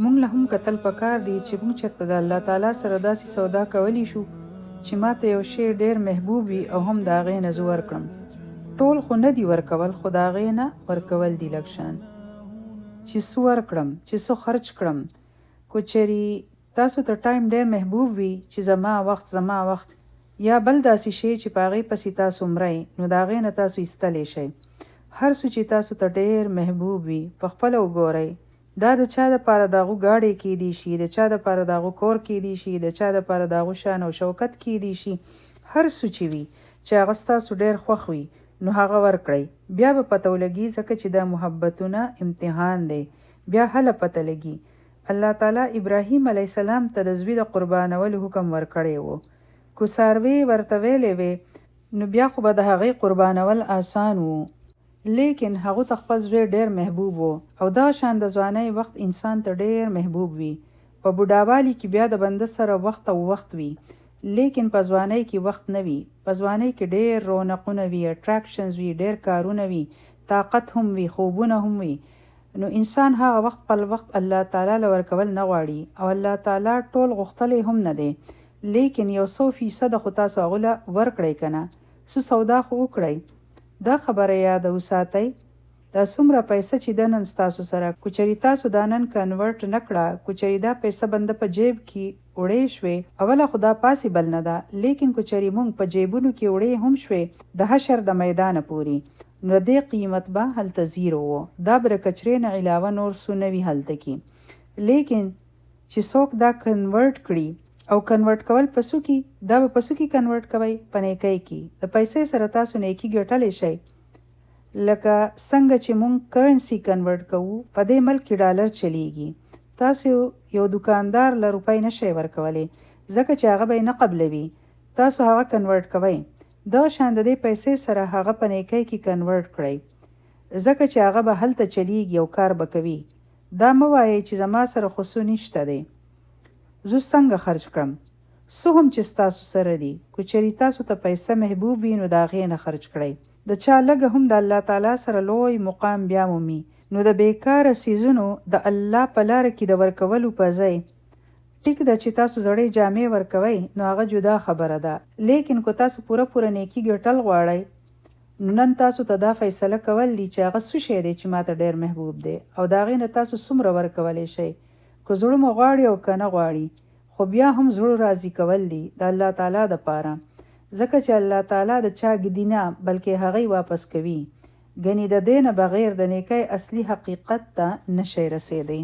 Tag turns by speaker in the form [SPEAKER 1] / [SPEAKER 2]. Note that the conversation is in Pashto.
[SPEAKER 1] مونږ له هم کتل پکار دی چې مونږ چېرته د الله تعالی سره داسې سودا کولی شو چې ماته یو شی ډېر محبوب وي او هم د هغې نه زه ورکړم. ټول خو نه دي ورکول، خو د هغې نه ورکول دي لږ شان. چې څه ورکړم، چې څه خرچ کړم. کو چېرې تاسو ته ټایم ډېر محبوب وي چې زما وخت یا بل داسې شی چې په هغې پسې تاسو مرئ، نو د هغې نه تاسو ایستلی شئ. هر څه چې تاسو ته ډېر محبوب وي پخپله وګورئ. دا د چا دپاره د هغو ګاډی کیدی شي، د چا دپاره د هغو کور کیدی شي، د چا دپاره د هغو شان او شوکت کیدی شي. هر څه چې وي چې هغه ستاسو ډېر خوښ وي نو هغه ورکړئ. بیا به پته ولګي، ځکه چې دا محبتونه امتحان دی. بیا هله پته لګي. الله تعالی ابراهیم علیه السلام ته د زوی د قربانولو حکم ورکړی و. کو څاروي ورته ویلې وې نو بیا خو به د هغې قربانول آسان وو، لیکن هغو ته خپل زوی ډېر محبوب و. او دا شان د ځوانۍ وخت انسان ته ډېر محبوب وي. په بوډاوالي کې بیا د بنده سره وخت او وخت وي، لیکن په ځوانۍ کې وخت نه وي. په ځوانۍ کې ډېر رونقونه وي، اټراکشنز وي، ډېر کارونه وي، طاقت هم وي، خوبونه هم وي. نو انسان هغه وخت خپل وخت الله تعالی له ورکول نه غواړي، او الله تعالی ټول غوښتلی هم نه دی، لیکن 100% خو تاسو هغو له ورکړئ که نه. څه سودا خو وکړئ. دا خبره یاده وساتئ، دا څومره پیسه چې د نن ستاسو سره، کو چېرې تاسو دا نن کنورټ نه کړه، کو چېرې دا پیسه بنده په جیب کې وړې شوې، اوله خو دا پاسیبل نه ده، لیکن کو چېرې مونږ په جیبونو کې وړې هم شوې د حشر د میدانه پورې، نو دې قیمت به هلته زیرو و. دا به د کچرې نه علاوه نور څه نه وي هلته کې. لیکن چې څوک دا کنورټ کړي، او کنورټ کول په څه کې، دا به په څه کې کنورټ کوئ؟ په نیکۍ کې. د پیسې سره تاسو نیکي ګټلی شئ. لکه څنګه چې مونږ کرنسي کنورټ کوو، په دې ملک کې ډالر چلیږي. تاسو یو دکاندار له روپۍ نه شئ ورکولی، ځکه چې هغه به یې نه قبلوي. تاسو هغه کنورټ کوئ. دغه شان د دې پیسې سره هغه په نیکۍ کې کنورټ کړئ، ځکه چې هغه به هلته چلیږي او کار به کوي. دا مه وایئ چې زما سره خو څه نشته دی، زه څنګه خرج کړم. څه هم چې ستاسو سره دي، کو چېرې تاسو ته پیسه محبوب وي نو د هغې نه خرج کړئ. د چا لږه هم د الله تعالی سره لوی مقام بیا مومي، نو د بیکاره څیزونو د الله په لاره کې د ورکولو په ځای، ټیک ده چې تاسو زړې جامې ورکوئ نو هغه جدا خبره ده، لیکن کو تاسو پوره نیکي ګټل غواړئ نو نن تاسو ته دا فیصله کول دي چې هغه څه شی دی چې ماته ډېر محبوب دی، او د هغې نه تاسو څومره ورکولی شئ. که زړه مو غواړي او که نه غواړي، خو بیا هم زړه راضي کول دي د الله تعالی دپاره، ځکه چې الله تعالی د چا ګیدي نه بلکې هغې واپس کوي. ګنې د دې نه بغیر د نیکۍ اصلي حقیقت ته نشئ رسېدی.